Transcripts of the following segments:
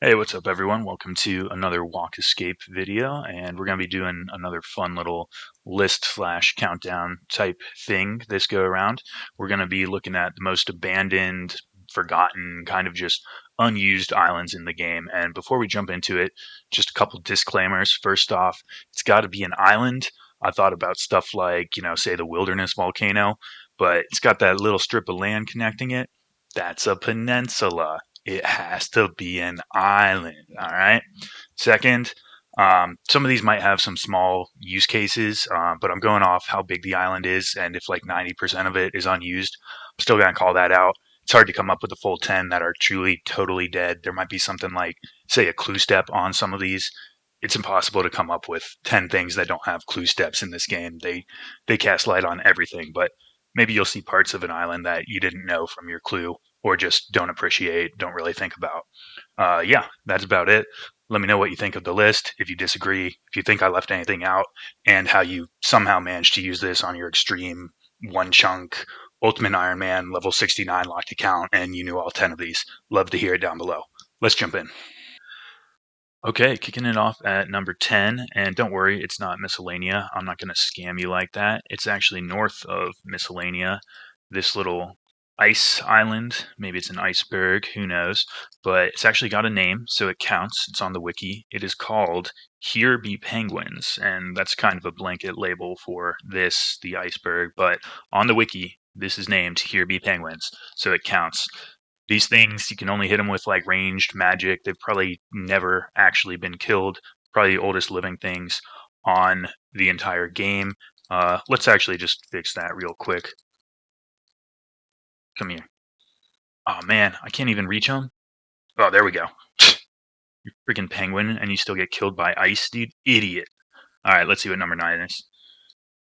Hey, what's up everyone? Welcome to another Walk Escape video, and we're going to be doing another fun little list slash countdown type thing this go around. We're going to be looking at the most abandoned, forgotten, kind of just unused islands in the game. And before we jump into it, just a couple disclaimers. First off, it's got to be an island. I thought about stuff like, say the Wilderness Volcano, but it's got that little strip of land connecting it. That's a peninsula. It has to be an island. All right. Second, some of these might have some small use cases, but I'm going off how big the island is, and if like 90% of it is unused, I'm still gonna call that out. It's hard to come up with a full 10 that are truly totally dead. There might be something like, say, a clue step on some of these. It's impossible to come up with 10 things that don't have clue steps in this game. They cast light on everything, but maybe you'll see parts of an island that you didn't know from your clue or just don't appreciate, don't really think about. Yeah, that's about it. Let me know what you think of the list, if you disagree, if you think I left anything out, and how you somehow managed to use this on your extreme one chunk Ultimate Iron Man level 69 locked account and you knew all 10 of these. Love to hear it down below. Let's jump in. Okay, kicking it off at number 10, and don't worry, it's not Miscellanea. I'm not going to scam you like that. It's actually north of Miscellanea, this little ice island. Maybe it's an iceberg, who knows? But it's actually got a name, so it counts. It's on the wiki. It is called Here Be Penguins, and that's kind of a blanket label for this, the iceberg. But on the wiki, this is named Here Be Penguins, so it counts. These things, you can only hit them with like ranged magic. They've probably never actually been killed. Probably the oldest living things on the entire game. Let's actually just fix that real quick. Come here. Oh man, I can't even reach them. Oh, there we go. You freaking penguin, and you still get killed by ice, dude. Idiot. All right, let's see what number 9 is.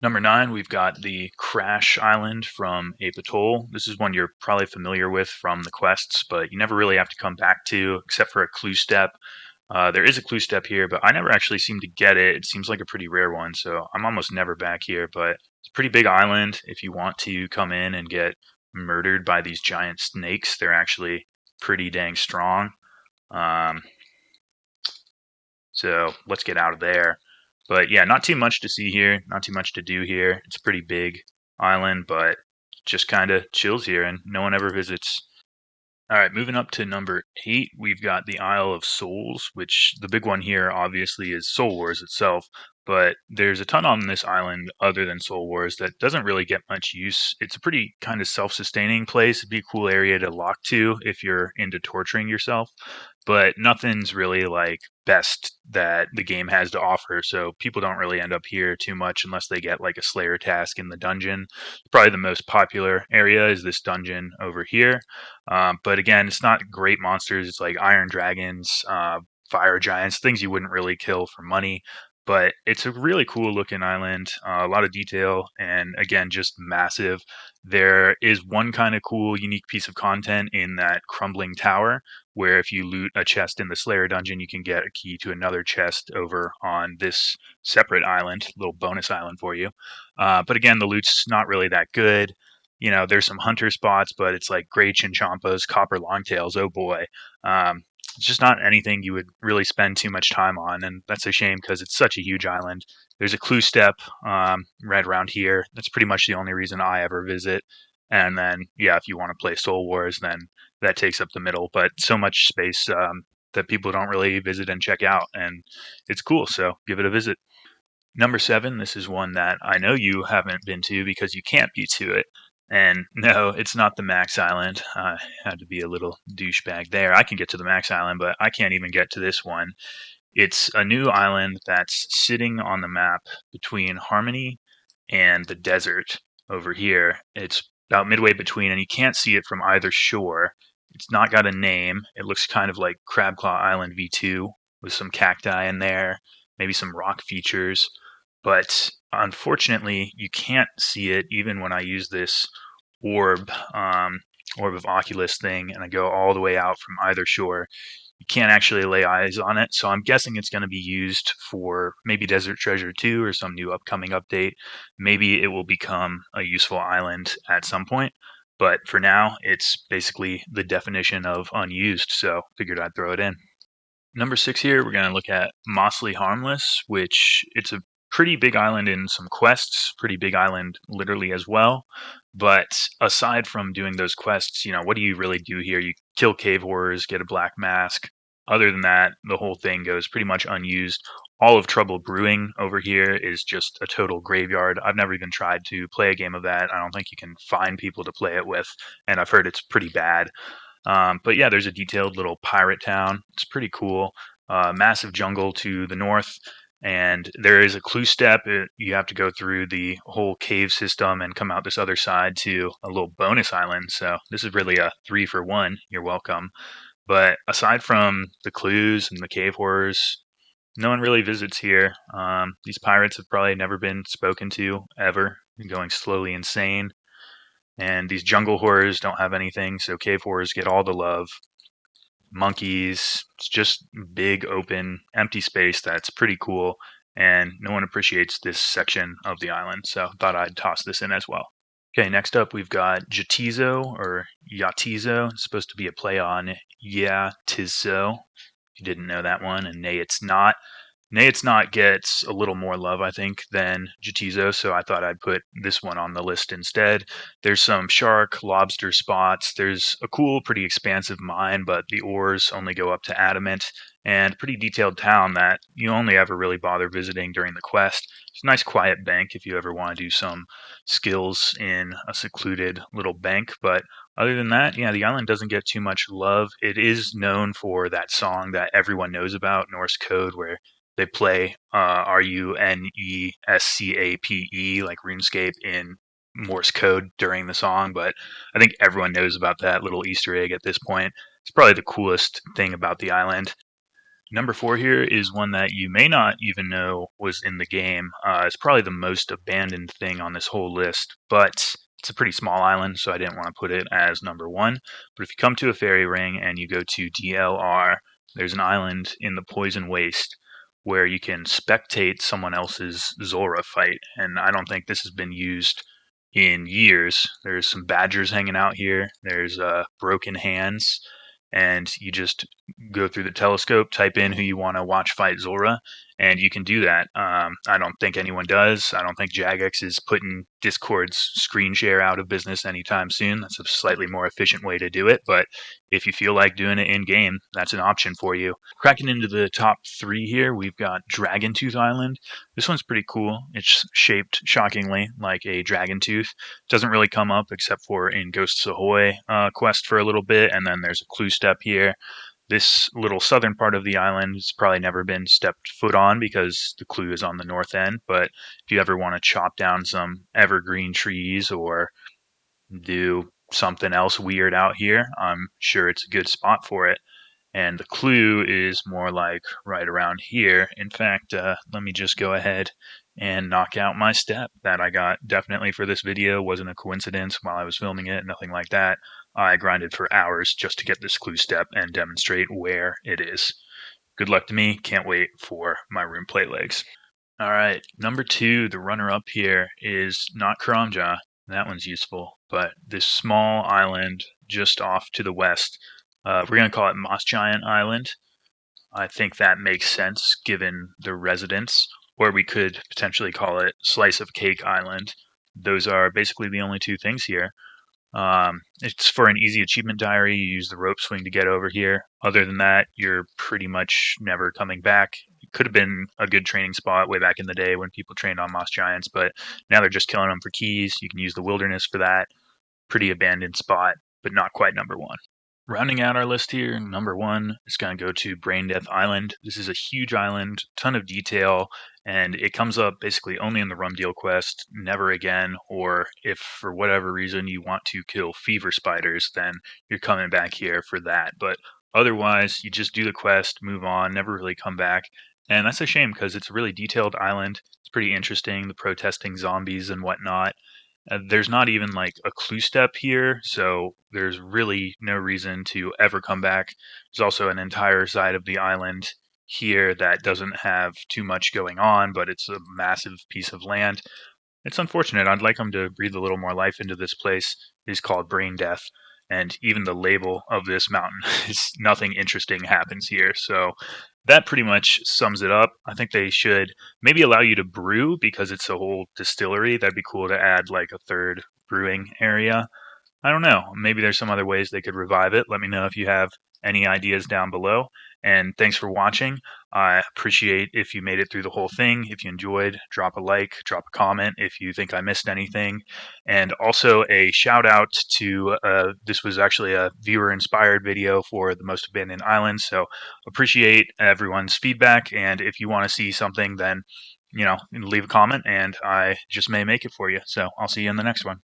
Number 9, we've got the Crash Island from Ape Atoll. This is one you're probably familiar with from the quests, but you never really have to come back to except for a clue step. There is a clue step here, but I never actually seem to get it. It seems like a pretty rare one, so I'm almost never back here. But it's a pretty big island. If you want to come in and get murdered by these giant snakes, they're actually pretty dang strong. Um, so let's get out of there. But yeah, not too much to see here, not too much to do here. It's a pretty big island, but just kind of chills here, and no one ever visits. All right, moving up to number 8, we've got the Isle of Souls, which the big one here obviously is Soul Wars itself, but there's a ton on this island other than Soul Wars that doesn't really get much use. It's a pretty kind of self-sustaining place. It'd be a cool area to lock to if you're into torturing yourself, but nothing's really like best that the game has to offer, so people don't really end up here too much unless they get like a Slayer task in the dungeon. Probably the most popular area is this dungeon over here. But again, it's not great monsters. It's like iron dragons, fire giants, things you wouldn't really kill for money. But it's a really cool looking island, a lot of detail, and again, just massive. There is one kind of cool, unique piece of content in that crumbling tower, where if you loot a chest in the Slayer dungeon, you can get a key to another chest over on this separate island, little bonus island for you. But again, the loot's not really that good. There's some hunter spots, but it's like gray chinchompas, copper longtails. Oh boy. It's just not anything you would really spend too much time on. And that's a shame because it's such a huge island. There's a clue step right around here. That's pretty much the only reason I ever visit. And then, yeah, if you want to play Soul Wars, then that takes up the middle. But so much space that people don't really visit and check out. And it's cool. So give it a visit. Number 7, this is one that I know you haven't been to because you can't be to it. And no, it's not the Max Island. I had to be a little douchebag there. I can get to the Max Island, but I can't even get to this one. It's a new island that's sitting on the map between Harmony and the desert over here. It's about midway between, and you can't see it from either shore. It's not got a name. It looks kind of like Crabclaw Island V2 with some cacti in there, maybe some rock features. But unfortunately, you can't see it even when I use this orb, orb of Oculus thing, and I go all the way out from either shore. You can't actually lay eyes on it, so I'm guessing it's going to be used for maybe Desert Treasure 2 or some new upcoming update. Maybe it will become a useful island at some point, but for now, it's basically the definition of unused, so figured I'd throw it in. Number 6 here, we're going to look at Mossly Harmless, which it's a pretty big island in some quests, pretty big island literally as well. But aside from doing those quests, what do you really do here? You kill cave horrors, get a black mask. Other than that, the whole thing goes pretty much unused. All of Trouble Brewing over here is just a total graveyard. I've never even tried to play a game of that. I don't think you can find people to play it with, and I've heard it's pretty bad. But yeah, there's a detailed little pirate town. It's pretty cool. Massive jungle to the north, and there is a clue step. You have to go through the whole cave system and come out this other side to a little bonus island. So this is really a 3-for-1. You're welcome. But aside from the clues and the cave horrors, no one really visits here. These pirates have probably never been spoken to ever, going slowly insane. And these jungle horrors don't have anything, so cave horrors get all the love. Monkeys, it's just big, open, empty space that's pretty cool, and no one appreciates this section of the island, so thought I'd toss this in as well. Okay, next up we've got Jatizo, or Jatizo. It's supposed to be a play on Jatizo. If you didn't know that one, and nay, it's not. Nay, it's not gets a little more love, I think, than Jatizo, so I thought I'd put this one on the list instead. There's some shark, lobster spots. There's a cool, pretty expansive mine, but the ores only go up to adamant, and a pretty detailed town that you only ever really bother visiting during the quest. It's a nice quiet bank if you ever want to do some skills in a secluded little bank, but other than that, yeah, the island doesn't get too much love. It is known for that song that everyone knows about, Norse Code, where they play RuneScape, like RuneScape, in Morse code during the song, but I think everyone knows about that little Easter egg at this point. It's probably the coolest thing about the island. Number 4 here is one that you may not even know was in the game. It's probably the most abandoned thing on this whole list, but it's a pretty small island, so I didn't want to put it as number 1. But if you come to a fairy ring and you go to DLR, there's an island in the Poison Waste where you can spectate someone else's Zora fight, and I don't think this has been used in years. There's some badgers hanging out here. There's broken hands, and you just go through the telescope, type in who you want to watch fight Zora, and you can do that. I don't think anyone does. I don't think Jagex is putting Discord's screen share out of business anytime soon. That's a slightly more efficient way to do it, but if you feel like doing it in game, that's an option for you. Cracking into the top 3 here, we've got Dragon Tooth Island. This one's pretty cool. It's shaped shockingly like a dragon tooth. Doesn't really come up except for in Ghosts Ahoy quest for a little bit, and then there's a clue step here. This little southern part of the island has probably never been stepped foot on because the clue is on the north end, but if you ever want to chop down some evergreen trees or do something else weird out here, I'm sure it's a good spot for it. And the clue is more like right around here. In fact, let me just go ahead and knock out my step that I got definitely for this video. Wasn't a coincidence while I was filming it, nothing like that. I grinded for hours just to get this clue step and demonstrate where it is. Good luck to me. Can't wait for my room plate legs. All right, number 2, the runner-up here is not Karamja. That one's useful, but this small island just off to the west. We're going to call it Moss Giant Island. I think that makes sense given the residents, or we could potentially call it Slice of Cake Island. Those are basically the only 2 things here. It's for an easy achievement diary. You use the rope swing to get over here. Other than that, you're pretty much never coming back. It could have been a good training spot way back in the day when people trained on Moss Giants, but now they're just killing them for keys. You can use the wilderness for that. Pretty abandoned spot, but not quite number 1. Rounding out our list here, number 1 is going to go to Brain Death Island. This is a huge island, ton of detail, and it comes up basically only in the Rum Deal quest, never again, or if for whatever reason you want to kill fever spiders, then you're coming back here for that. But otherwise, you just do the quest, move on, never really come back. And that's a shame because it's a really detailed island. It's pretty interesting, the protesting zombies and whatnot. There's not even like a clue step here, so there's really no reason to ever come back. There's also an entire side of the island here that doesn't have too much going on, but it's a massive piece of land. It's unfortunate. I'd like them to breathe a little more life into this place. It's called Brain Death. and even the label of this mountain is nothing interesting happens here. So that pretty much sums it up. I think they should maybe allow you to brew because it's a whole distillery. That'd be cool to add like a third brewing area. I don't know. Maybe there's some other ways they could revive it. Let me know if you have any ideas down below. And thanks for watching. I appreciate if you made it through the whole thing. If you enjoyed, drop a like, drop a comment if you think I missed anything. And also a shout out to this was actually a viewer inspired video for the most abandoned islands. So appreciate everyone's feedback. And if you want to see something, then leave a comment and I just may make it for you. So I'll see you in the next one.